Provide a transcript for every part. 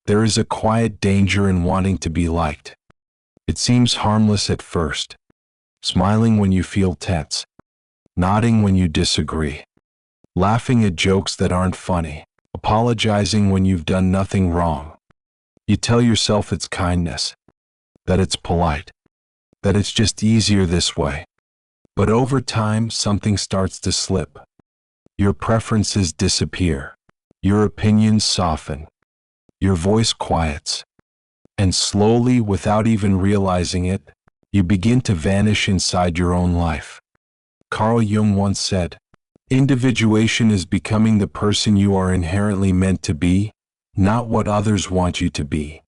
There is a quiet danger in wanting to be liked. It seems harmless at first, smiling when you feel tense, nodding when you disagree, laughing at jokes that aren't funny, apologizing when you've done nothing wrong. You tell yourself it's kindness, that it's polite, that it's just easier this way. But over time, something starts to slip. Your preferences disappear. Your opinions soften. Your voice quiets. And slowly, without even realizing it, you begin to vanish inside your own life. Carl Jung once said, "Individuation is becoming the person you are inherently meant to be, not what others want you to be."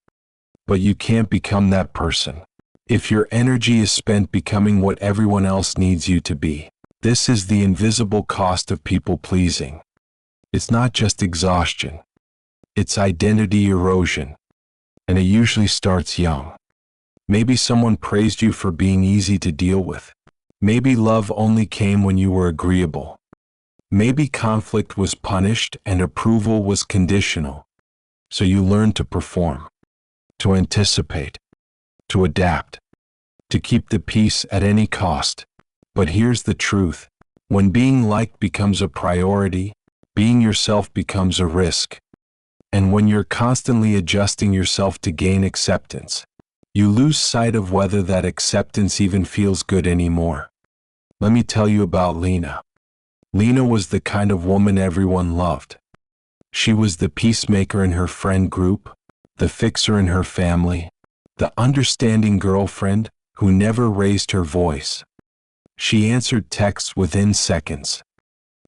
But you can't become that person if your energy is spent becoming what everyone else needs you to be. This is the invisible cost of people-pleasing. It's not just exhaustion. It's identity erosion. And it usually starts young. Maybe someone praised you for being easy to deal with. Maybe love only came when you were agreeable. Maybe conflict was punished and approval was conditional. So you learned to perform, to anticipate, to adapt, to keep the peace at any cost. But here's the truth. When being liked becomes a priority, being yourself becomes a risk. And when you're constantly adjusting yourself to gain acceptance, you lose sight of whether that acceptance even feels good anymore. Let me tell you about Lena. Lena was the kind of woman everyone loved. She was the peacemaker in her friend group, the fixer in her family, the understanding girlfriend who never raised her voice. She answered texts within seconds.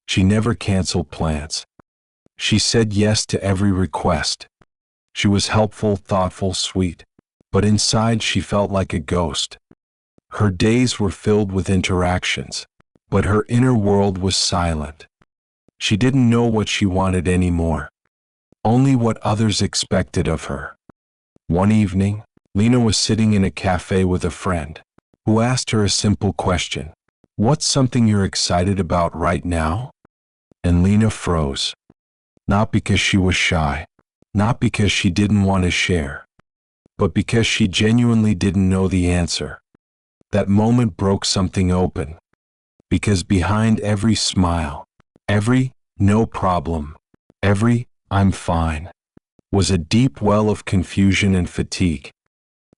She never canceled plans. She said yes to every request. She was helpful, thoughtful, sweet, but inside she felt like a ghost. Her days were filled with interactions, but her inner world was silent. She didn't know what she wanted anymore, only what others expected of her. One evening, Lena was sitting in a cafe with a friend who asked her a simple question. "What's something you're excited about right now?" And Lena froze. Not because she was shy, not because she didn't want to share, but because she genuinely didn't know the answer. That moment broke something open, because behind every smile, every "no problem," every "I'm fine," was a deep well of confusion and fatigue.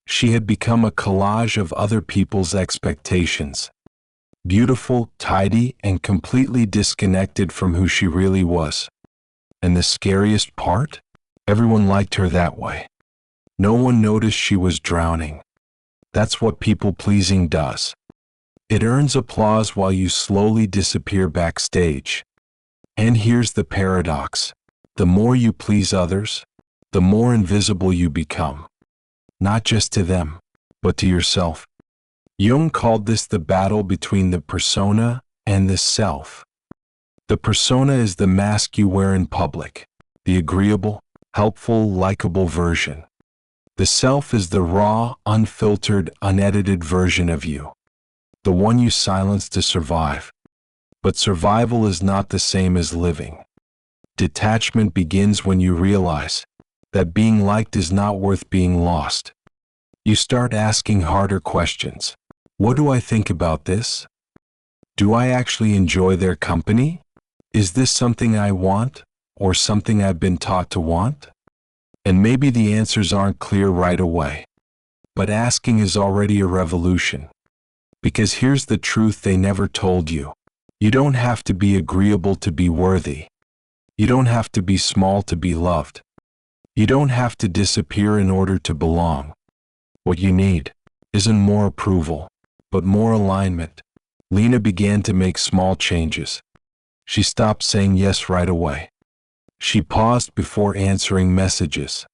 She had become a collage of other people's expectations, beautiful, tidy, and completely disconnected from who she really was. And the scariest part? Everyone liked her that way. No one noticed she was drowning. That's what people-pleasing does. It earns applause while you slowly disappear backstage. And here's the paradox. The more you please others, the more invisible you become. Not just to them, but to yourself. Jung called this the battle between the persona and the self. The persona is the mask you wear in public, the agreeable, helpful, likable version. The self is the raw, unfiltered, unedited version of you, the one you silence to survive. But survival is not the same as living. Detachment begins when you realize that being liked is not worth being lost. You start asking harder questions. What do I think about this? Do I actually enjoy their company? Is this something I want, or something I've been taught to want? And maybe the answers aren't clear right away. But asking is already a revolution. Because here's the truth they never told you. You don't have to be agreeable to be worthy. You don't have to be small to be loved. You don't have to disappear in order to belong. What you need isn't more approval, but more alignment. Lena began to make small changes. She stopped saying yes right away. She paused before answering messages.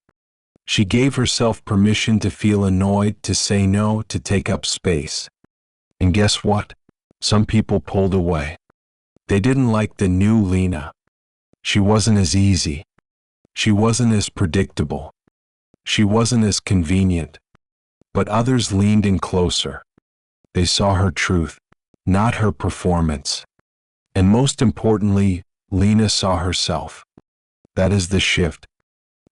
She gave herself permission to feel annoyed, to say no, to take up space. And guess what? Some people pulled away. They didn't like the new Lena. She wasn't as easy. She wasn't as predictable. She wasn't as convenient. But others leaned in closer. They saw her truth, not her performance. And most importantly, Lena saw herself. That is the shift.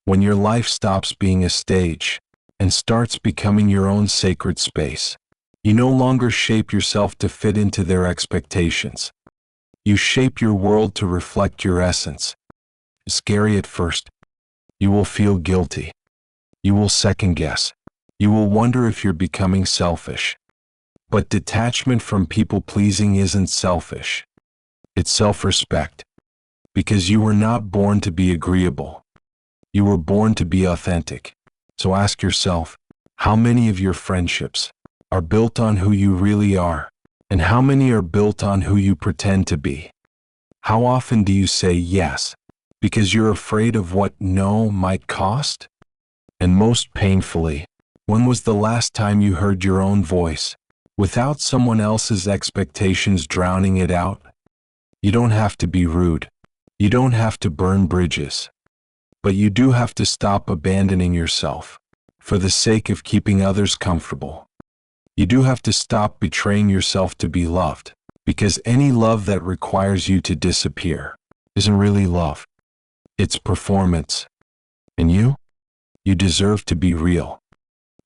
when your life stops being a stage and starts becoming your own sacred space. You no longer shape yourself to fit into their expectations. You shape your world to reflect your essence. It's scary at first. You will feel guilty. You will second guess. You will wonder if you're becoming selfish. But detachment from people-pleasing isn't selfish. It's self-respect. Because you were not born to be agreeable. You were born to be authentic. So ask yourself, how many of your friendships are built on who you really are, and how many are built on who you pretend to be? How often do you say yes because you're afraid of what no might cost? And most painfully, when was the last time you heard your own voice without someone else's expectations drowning it out? You don't have to be rude. You don't have to burn bridges. But you do have to stop abandoning yourself for the sake of keeping others comfortable. You do have to stop betraying yourself to be loved, because any love that requires you to disappear isn't really love. It's performance. And you deserve to be real.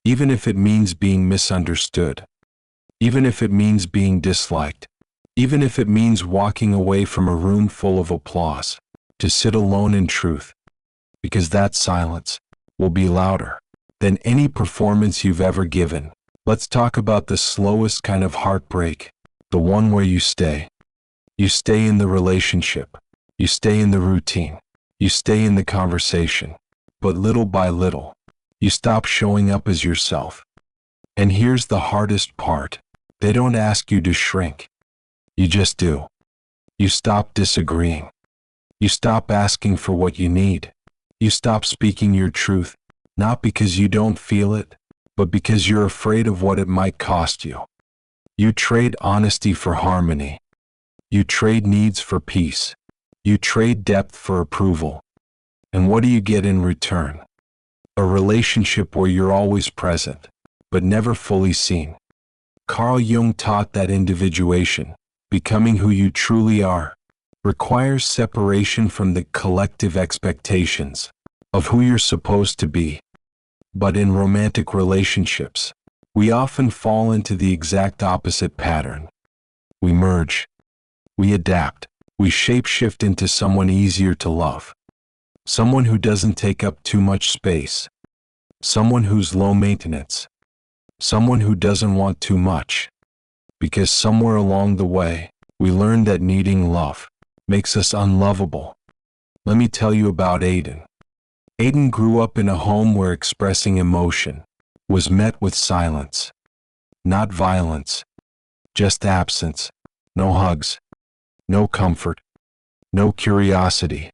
Even if it means being misunderstood. Even if it means being disliked. Even if it means walking away from a room full of applause to sit alone in truth. Because that silence will be louder than any performance you've ever given. Let's talk about the slowest kind of heartbreak, the one where you stay. You stay in the relationship. You stay in the routine. You stay in the conversation. But little by little, you stop showing up as yourself. And here's the hardest part. They don't ask you to shrink. You just do. You stop disagreeing. You stop asking for what you need. You stop speaking your truth, not because you don't feel it, but because you're afraid of what it might cost you. You trade honesty for harmony. You trade needs for peace. You trade depth for approval. And what do you get in return? A relationship where you're always present, but never fully seen. Carl Jung taught that individuation, becoming who you truly are, requires separation from the collective expectations of who you're supposed to be. But in romantic relationships, we often fall into the exact opposite pattern. We merge. We adapt. We shape-shift into someone easier to love. Someone who doesn't take up too much space. Someone who's low maintenance. Someone who doesn't want too much. Because somewhere along the way, we learned that needing love makes us unlovable. Let me tell you about Aiden. Aiden grew up in a home where expressing emotion was met with silence. Not violence, just absence. No hugs, no comfort, no curiosity.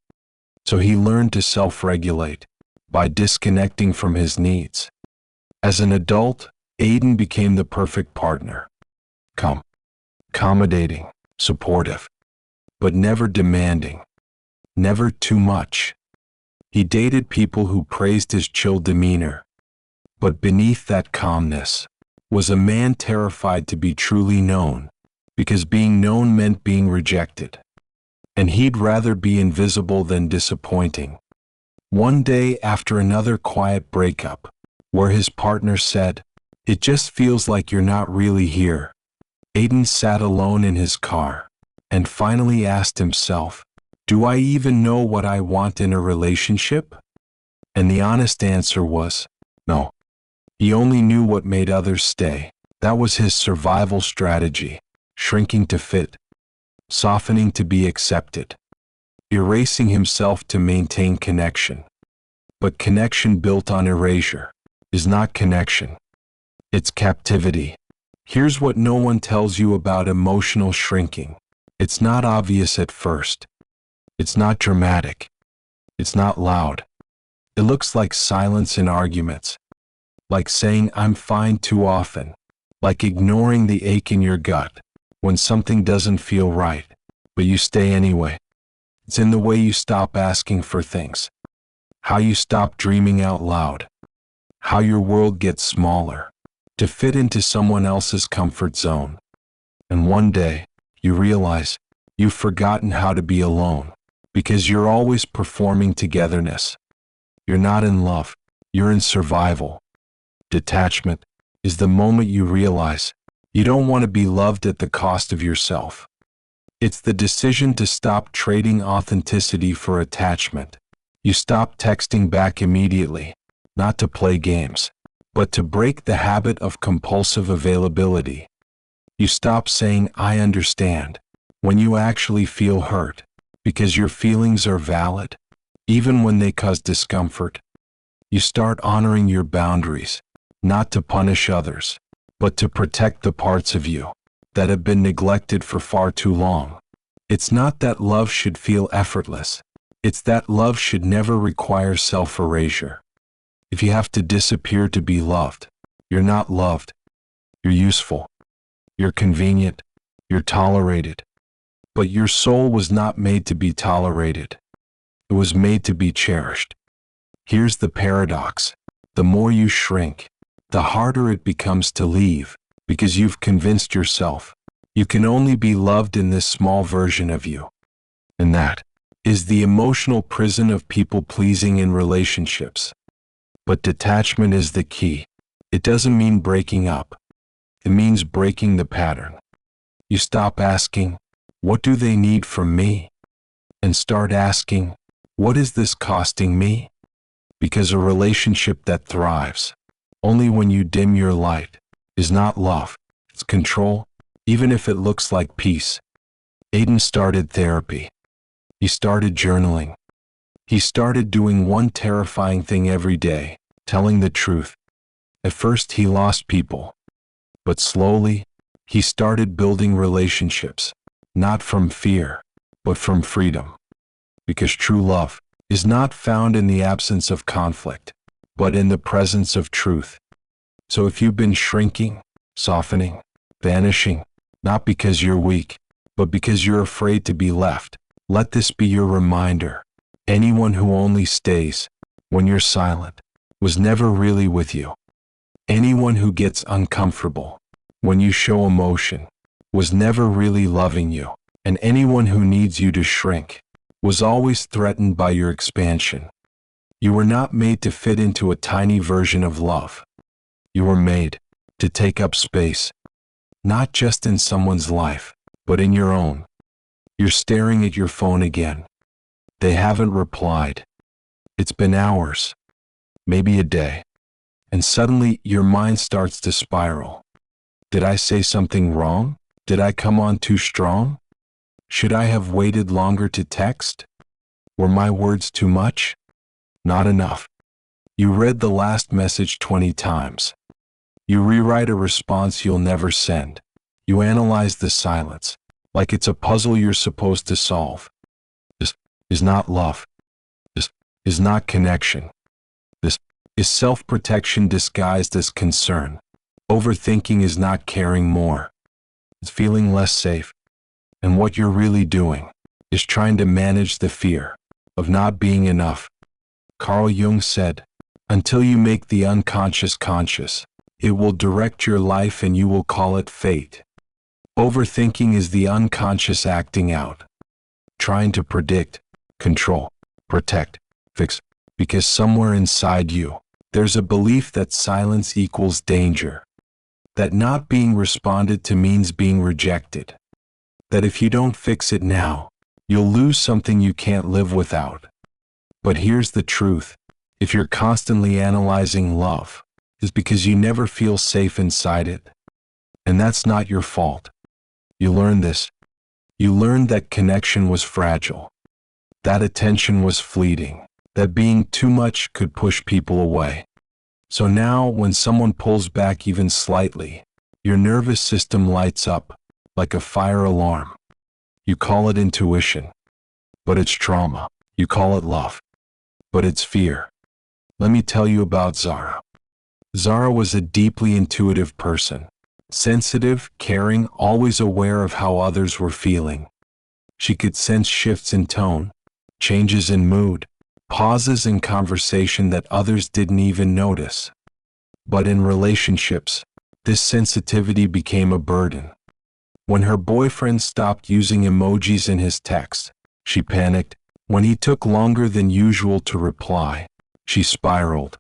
So he learned to self-regulate by disconnecting from his needs. As an adult, Aiden became the perfect partner. Calm, accommodating, supportive, but never demanding, never too much. He dated people who praised his chill demeanor, but beneath that calmness was a man terrified to be truly known, because being known meant being rejected. And he'd rather be invisible than disappointing. One day after another quiet breakup, where his partner said, "It just feels like you're not really here," Aiden sat alone in his car and finally asked himself, "Do I even know what I want in a relationship?" And the honest answer was, no. He only knew what made others stay. That was his survival strategy, shrinking to fit, softening to be accepted, erasing himself to maintain connection. But connection built on erasure is not connection. It's captivity. Here's what no one tells you about emotional shrinking. It's not obvious at first. It's not dramatic. It's not loud. It looks like silence in arguments, like saying "I'm fine" too often, like ignoring the ache in your gut when something doesn't feel right, but you stay anyway. It's in the way you stop asking for things, how you stop dreaming out loud, how your world gets smaller to fit into someone else's comfort zone. And one day, you realize you've forgotten how to be alone, because you're always performing togetherness. You're not in love, you're in survival. Detachment is the moment you realize you don't want to be loved at the cost of yourself. It's the decision to stop trading authenticity for attachment. You stop texting back immediately, not to play games, but to break the habit of compulsive availability. You stop saying, "I understand," when you actually feel hurt, because your feelings are valid, even when they cause discomfort. You start honoring your boundaries, not to punish others, but to protect the parts of you that have been neglected for far too long. It's not that love should feel effortless. It's that love should never require self-erasure. If you have to disappear to be loved, you're not loved. You're useful. You're convenient. You're tolerated. But your soul was not made to be tolerated. It was made to be cherished. Here's the paradox. The more you shrink, the harder it becomes to leave, because you've convinced yourself you can only be loved in this small version of you. And that is the emotional prison of people-pleasing in relationships. But detachment is the key. It doesn't mean breaking up. It means breaking the pattern. You stop asking, "What do they need from me?" and start asking, "What is this costing me?" Because a relationship that thrives only when you dim your light is not love, it's control, even if it looks like peace. Aiden started therapy. He started journaling. He started doing one terrifying thing every day, telling the truth. At first he lost people, but slowly he started building relationships, not from fear, but from freedom. Because true love is not found in the absence of conflict, but in the presence of truth. So if you've been shrinking, softening, vanishing, not because you're weak, but because you're afraid to be left, let this be your reminder. Anyone who only stays when you're silent was never really with you. Anyone who gets uncomfortable when you show emotion was never really loving you. And anyone who needs you to shrink was always threatened by your expansion. You were not made to fit into a tiny version of love. You were made to take up space, not just in someone's life, but in your own. You're staring at your phone again. They haven't replied. It's been hours, maybe a day, and suddenly your mind starts to spiral. Did I say something wrong? Did I come on too strong? Should I have waited longer to text? Were my words too much? Not enough. You read the last message 20 times. You rewrite a response you'll never send. You analyze the silence, like it's a puzzle you're supposed to solve. This is not love. This is not connection. This is self-protection disguised as concern. Overthinking is not caring more. It's feeling less safe. And what you're really doing is trying to manage the fear of not being enough. Carl Jung said, "Until you make the unconscious conscious, it will direct your life and you will call it fate." Overthinking is the unconscious acting out, trying to predict, control, protect, fix, because somewhere inside you, there's a belief that silence equals danger, that not being responded to means being rejected, that if you don't fix it now, you'll lose something you can't live without. But here's the truth. If you're constantly analyzing love, it's because you never feel safe inside it. And that's not your fault. You learned this. You learned that connection was fragile, that attention was fleeting, that being too much could push people away. So now, when someone pulls back even slightly, your nervous system lights up like a fire alarm. You call it intuition, but it's trauma. You call it love, but it's fear. Let me tell you about Zara. Zara was a deeply intuitive person, sensitive, caring, always aware of how others were feeling. She could sense shifts in tone, changes in mood, pauses in conversation that others didn't even notice. But in relationships, this sensitivity became a burden. When her boyfriend stopped using emojis in his texts, she panicked. When he took longer than usual to reply, She spiraled.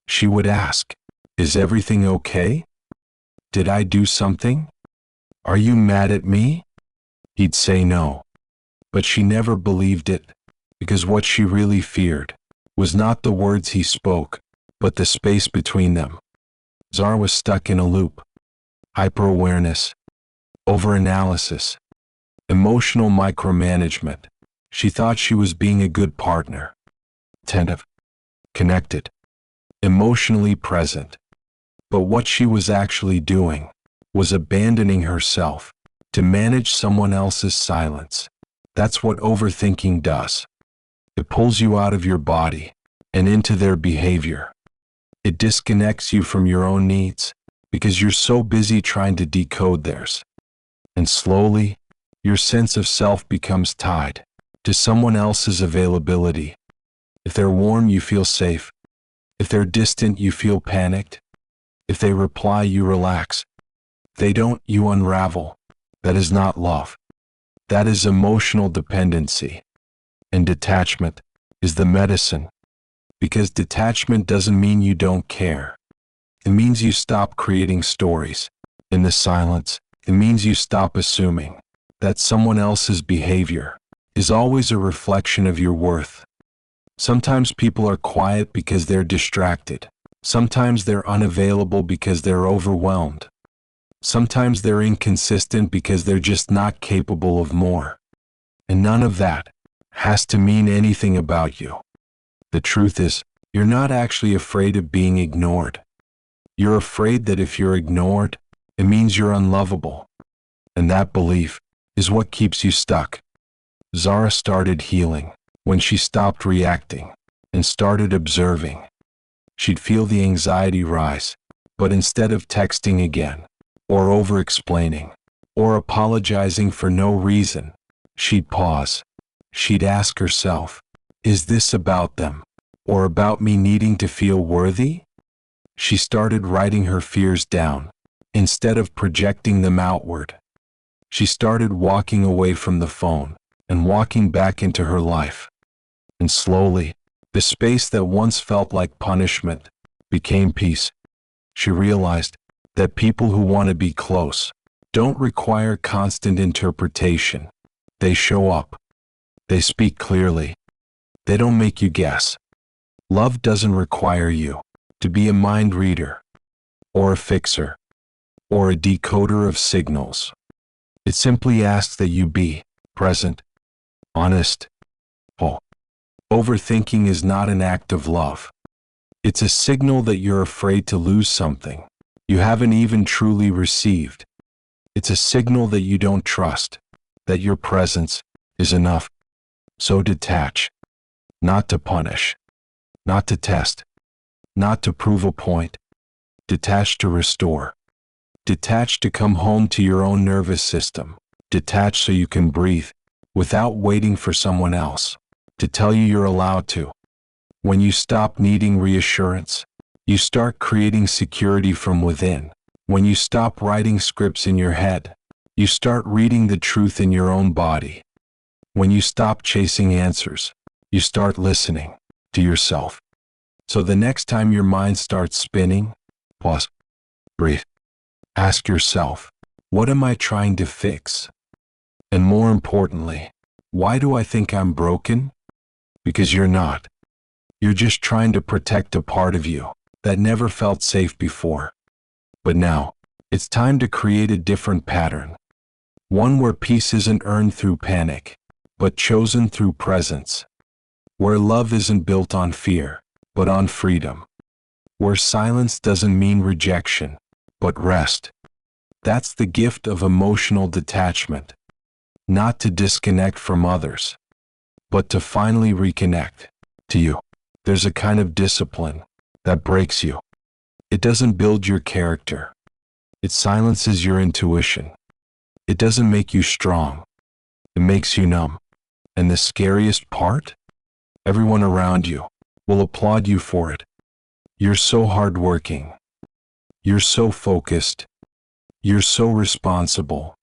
She would ask, "Is everything okay? Did I do something? Are you mad at me?" He'd say no. But she never believed it, because what she really feared was not the words he spoke, but the space between them. Zara was stuck in a loop. Hyper-awareness, over-analysis, emotional micromanagement. She thought she was being a good partner, attentive, connected, emotionally present. But what she was actually doing was abandoning herself to manage someone else's silence. That's what overthinking does. It pulls you out of your body and into their behavior. It disconnects you from your own needs because you're so busy trying to decode theirs. And slowly, your sense of self becomes tied to someone else's availability. If they're warm, you feel safe. If they're distant, you feel panicked. If they reply, you relax. If they don't, you unravel. That is not love. That is emotional dependency. And detachment is the medicine. Because detachment doesn't mean you don't care. It means you stop creating stories in the silence. It means you stop assuming that someone else's behavior is always a reflection of your worth. Sometimes people are quiet because they're distracted. Sometimes they're unavailable because they're overwhelmed. Sometimes they're inconsistent because they're just not capable of more. And none of that has to mean anything about you. The truth is, you're not actually afraid of being ignored. You're afraid that if you're ignored, it means you're unlovable. And that belief is what keeps you stuck. Zara started healing when she stopped reacting and started observing. She'd feel the anxiety rise, but instead of texting again, or over-explaining, or apologizing for no reason, she'd pause. She'd ask herself, is this about them, or about me needing to feel worthy? She started writing her fears down, instead of projecting them outward. She started walking away from the phone, and walking back into her life. And slowly, the space that once felt like punishment became peace. She realized that people who want to be close don't require constant interpretation. They show up. They speak clearly. They don't make you guess. Love doesn't require you to be a mind reader, or a fixer, or a decoder of signals. It simply asks that you be present, honest, whole. Overthinking is not an act of love. It's a signal that you're afraid to lose something you haven't even truly received. It's a signal that you don't trust, that your presence is enough. So detach, not to punish, not to test, not to prove a point. Detach to restore. Detach to come home to your own nervous system. Detach so you can breathe without waiting for someone else to tell you you're allowed to. When you stop needing reassurance, you start creating security from within. When you stop writing scripts in your head, you start reading the truth in your own body. When you stop chasing answers, you start listening to yourself. So the next time your mind starts spinning, pause, breathe. Ask yourself, what am I trying to fix? And more importantly, why do I think I'm broken? Because you're not. You're just trying to protect a part of you that never felt safe before. But now, it's time to create a different pattern. One where peace isn't earned through panic, but chosen through presence. Where love isn't built on fear, but on freedom. Where silence doesn't mean rejection, but rest. That's the gift of emotional detachment. Not to disconnect from others, but to finally reconnect to you. There's a kind of discipline that breaks you. It doesn't build your character. It silences your intuition. It doesn't make you strong. It makes you numb. And the scariest part? Everyone around you will applaud you for it. You're so hardworking. You're so focused. You're so responsible.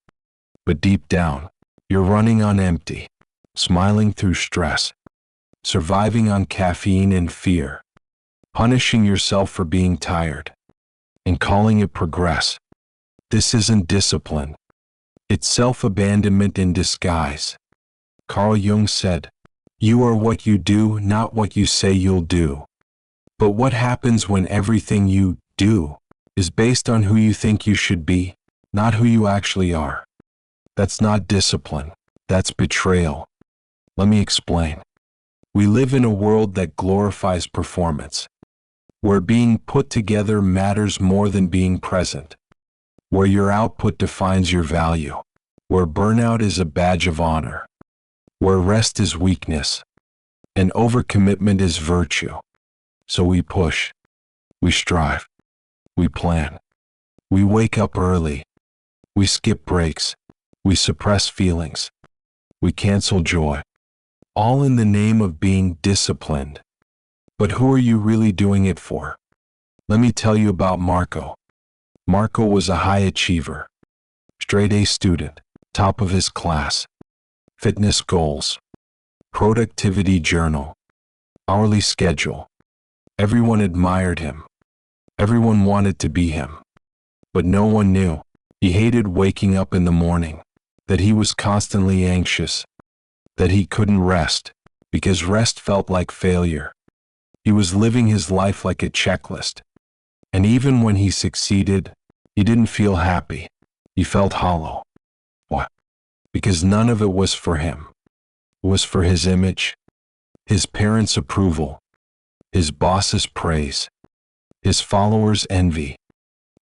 But deep down, you're running on empty, smiling through stress, surviving on caffeine and fear. punishing yourself for being tired, and calling it progress. This isn't discipline. It's self-abandonment in disguise. Carl Jung said, "You are what you do, not what you say you'll do." But what happens when everything you do is based on who you think you should be, not who you actually are? That's not discipline. That's betrayal. Let me explain. We live in a world that glorifies performance, where being put together matters more than being present, where your output defines your value, where burnout is a badge of honor, where rest is weakness, and overcommitment is virtue. So we push, we strive, we plan, we wake up early, we skip breaks, we suppress feelings, we cancel joy, all in the name of being disciplined. But who are you really doing it for? Let me tell you about Marco. Marco was a high achiever, straight A student, top of his class, fitness goals, productivity journal, hourly schedule. Everyone admired him. Everyone wanted to be him. But no one knew. He hated waking up in the morning, that he was constantly anxious, that he couldn't rest, because rest felt like failure. He was living his life like a checklist. And even when he succeeded, he didn't feel happy. He felt hollow. Why? Because none of it was for him. It was for his image, his parents' approval, his boss's praise, his followers' envy.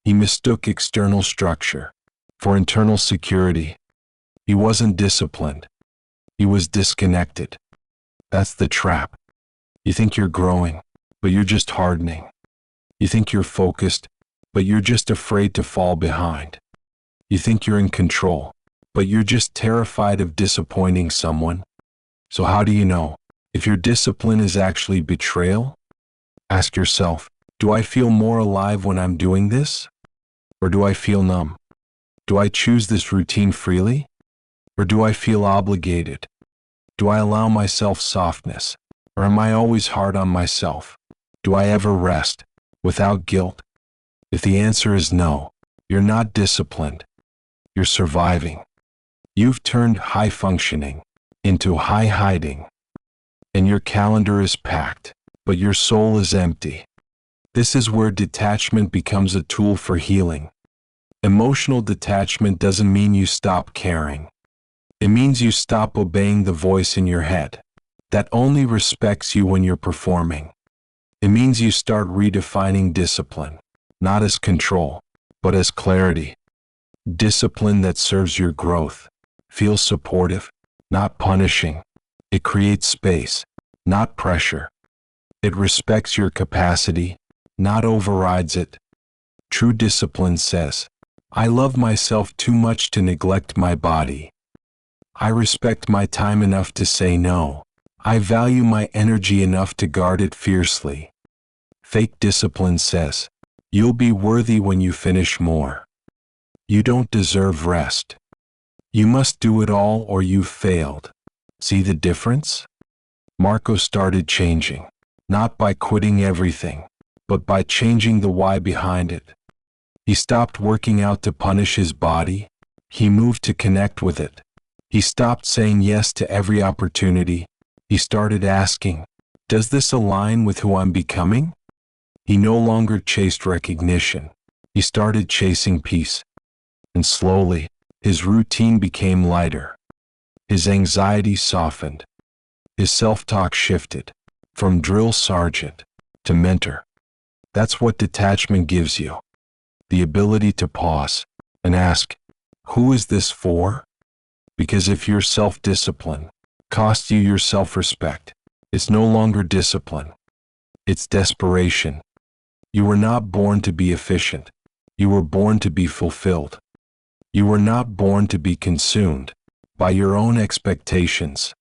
He mistook external structure for internal security. He wasn't disciplined. He was disconnected. That's the trap. You think you're growing, but you're just hardening. You think you're focused, but you're just afraid to fall behind. You think you're in control, but you're just terrified of disappointing someone. So how do you know if your discipline is actually betrayal? Ask yourself, do I feel more alive when I'm doing this? Or do I feel numb? Do I choose this routine freely? Or do I feel obligated? Do I allow myself softness? Or am I always hard on myself? Do I ever rest without guilt? If the answer is no, you're not disciplined. You're surviving. You've turned high functioning into high hiding. And your calendar is packed, but your soul is empty. This is where detachment becomes a tool for healing. Emotional detachment doesn't mean you stop caring. It means you stop obeying the voice in your head that only respects you when you're performing. It means you start redefining discipline, not as control, but as clarity. Discipline that serves your growth, feels supportive, not punishing. It creates space, not pressure. It respects your capacity, not overrides it. True discipline says, I love myself too much to neglect my body. I respect my time enough to say no. I value my energy enough to guard it fiercely. Fake discipline says, you'll be worthy when you finish more. You don't deserve rest. You must do it all or you've failed. See the difference? Marco started changing, not by quitting everything, but by changing the why behind it. He stopped working out to punish his body. He moved to connect with it. He stopped saying yes to every opportunity. He started asking, does this align with who I'm becoming? He no longer chased recognition. He started chasing peace. And slowly, his routine became lighter. His anxiety softened. His self-talk shifted from drill sergeant to mentor. That's what detachment gives you. The ability to pause and ask, who is this for? Because if your self-discipline costs you your self-respect, it's no longer discipline. It's desperation. You were not born to be efficient. You were born to be fulfilled. You were not born to be consumed by your own expectations.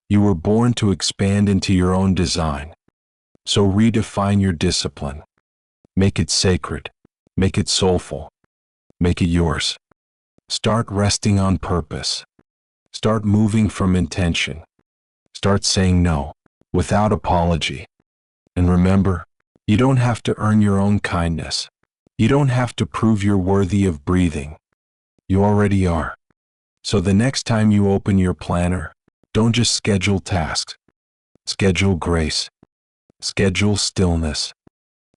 You were born to expand into your own design. So redefine your discipline. Make it sacred. Make it soulful. Make it yours. Start resting on purpose. Start moving from intention. Start saying no without apology. And remember, You don't have to earn your own kindness. You don't have to prove you're worthy of breathing. You already are. So the next time you open your planner, don't just schedule tasks. Schedule grace. Schedule stillness.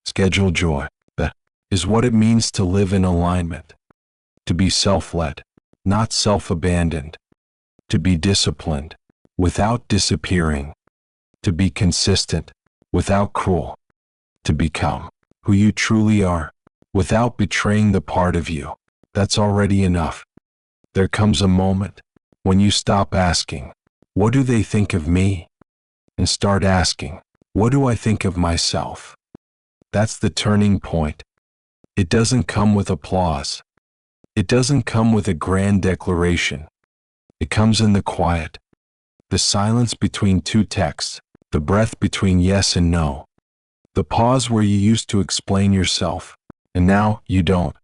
Schedule joy. That is what it means to live in alignment. To be self-led, not self-abandoned. To be disciplined, without disappearing. To be consistent, without cruel. To become who you truly are, without betraying the part of you that's already enough. There comes a moment when you stop asking, "What do they think of me?" and start asking, "What do I think of myself?" That's the turning point. It doesn't come with applause. It doesn't come with a grand declaration. It comes in the quiet, the silence between two texts, the breath between yes and no, the pause where you used to explain yourself, and now you don't.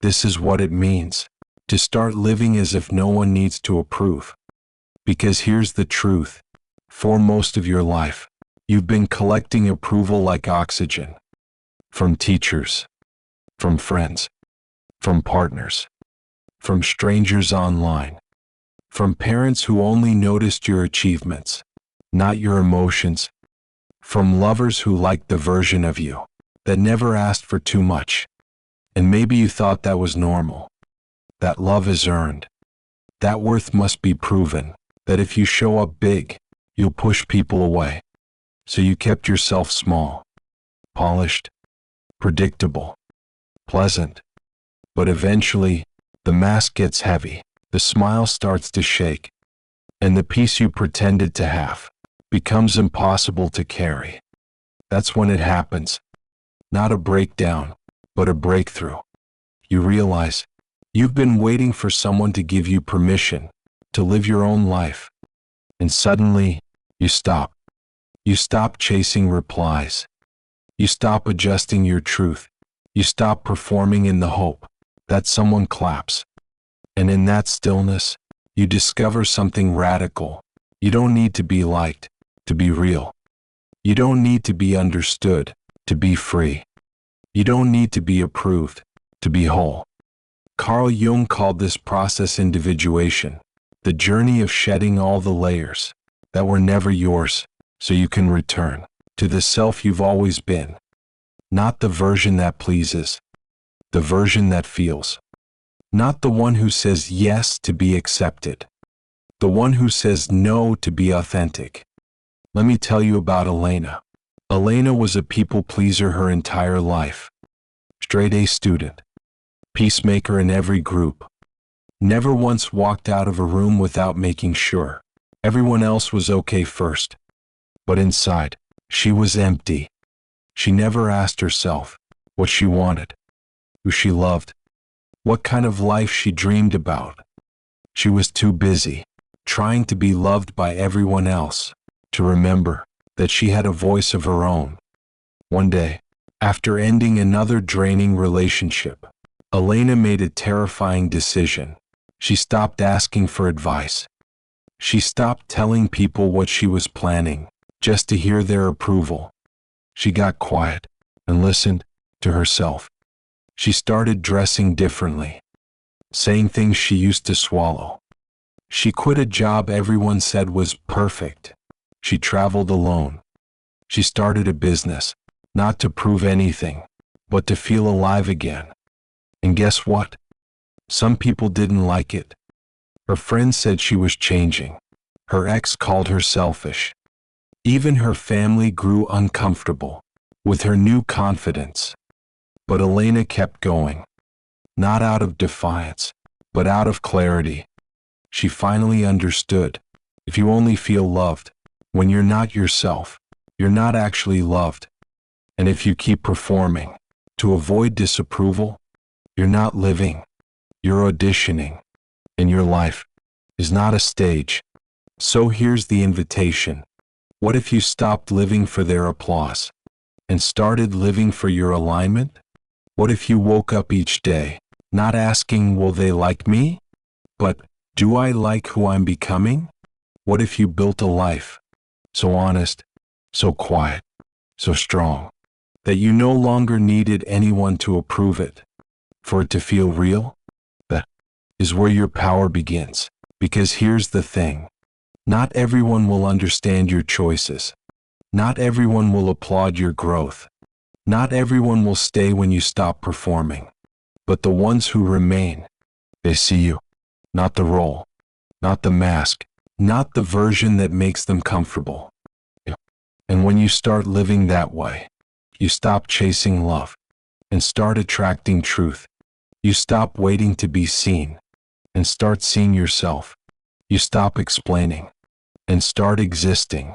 This is what it means to start living as if no one needs to approve. Because here's the truth. For most of your life, you've been collecting approval like oxygen. From teachers, from friends, from partners, from strangers online, from parents who only noticed your achievements, not your emotions, from lovers who liked the version of you that never asked for too much. And maybe you thought that was normal. That love is earned. That worth must be proven. That if you show up big, you'll push people away. So you kept yourself small, polished, predictable, pleasant. But eventually, the mask gets heavy, the smile starts to shake, and the peace you pretended to have becomes impossible to carry. That's when it happens. Not a breakdown, but a breakthrough. You realize you've been waiting for someone to give you permission to live your own life. And suddenly, you stop. You stop chasing replies. You stop adjusting your truth. You stop performing in the hope that someone claps. And in that stillness, you discover something radical. You don't need to be liked to be real. You don't need to be understood to be free. You don't need to be approved to be whole. Carl Jung called this process individuation, the journey of shedding all the layers that were never yours, so you can return to the self you've always been. Not the version that pleases, the version that feels. Not the one who says yes to be accepted, the one who says no to be authentic. Let me tell you about Elena. Elena was a people pleaser her entire life. Straight A student, peacemaker in every group. Never once walked out of a room without making sure everyone else was okay first. But inside, she was empty. She never asked herself what she wanted, who she loved, what kind of life she dreamed about. She was too busy trying to be loved by everyone else to remember that she had a voice of her own. One day, after ending another draining relationship, Elena made a terrifying decision. She stopped asking for advice. She stopped telling people what she was planning, just to hear their approval. She got quiet and listened to herself. She started dressing differently, saying things she used to swallow. She quit a job everyone said was perfect. She traveled alone. She started a business, not to prove anything, but to feel alive again. And guess what? Some people didn't like it. Her friends said she was changing. Her ex called her selfish. Even her family grew uncomfortable with her new confidence. But Elena kept going, not out of defiance, but out of clarity. She finally understood. If you only feel loved when you're not yourself, you're not actually loved. And if you keep performing to avoid disapproval, you're not living. You're auditioning. And your life is not a stage. So here's the invitation. What if you stopped living for their applause and started living for your alignment? What if you woke up each day not asking, will they like me? But, do I like who I'm becoming? What if you built a life so honest, so quiet, so strong, that you no longer needed anyone to approve it, for it to feel real. That is where your power begins. Because here's the thing. Not everyone will understand your choices. Not everyone will applaud your growth. Not everyone will stay when you stop performing. But the ones who remain, they see you. Not the role. Not the mask. Not the version that makes them comfortable. And when you start living that way, you stop chasing love and start attracting truth. You stop waiting to be seen and start seeing yourself. You stop explaining and start existing.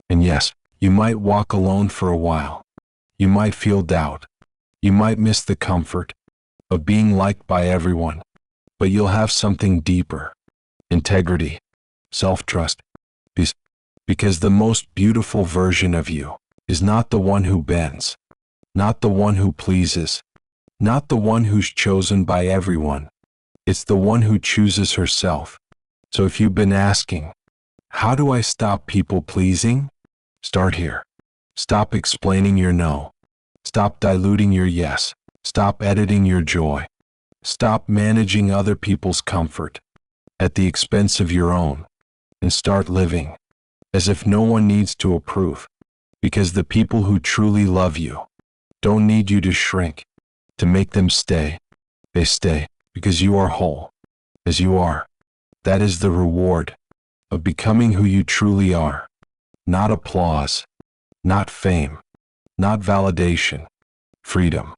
And yes, you might walk alone for a while. You might feel doubt. You might miss the comfort of being liked by everyone. But you'll have something deeper. Integrity, self-trust. Because the most beautiful version of you is not the one who bends, not the one who pleases, not the one who's chosen by everyone. It's the one who chooses herself. So if you've been asking, how do I stop people pleasing? Start here. Stop explaining your no. Stop diluting your yes. Stop editing your joy. Stop managing other people's comfort at the expense of your own, and start living as if no one needs to approve. Because the people who truly love you don't need you to shrink to make them stay. They stay because you are whole as you are. That is the reward of becoming who you truly are. Not applause, not fame, not validation. Freedom.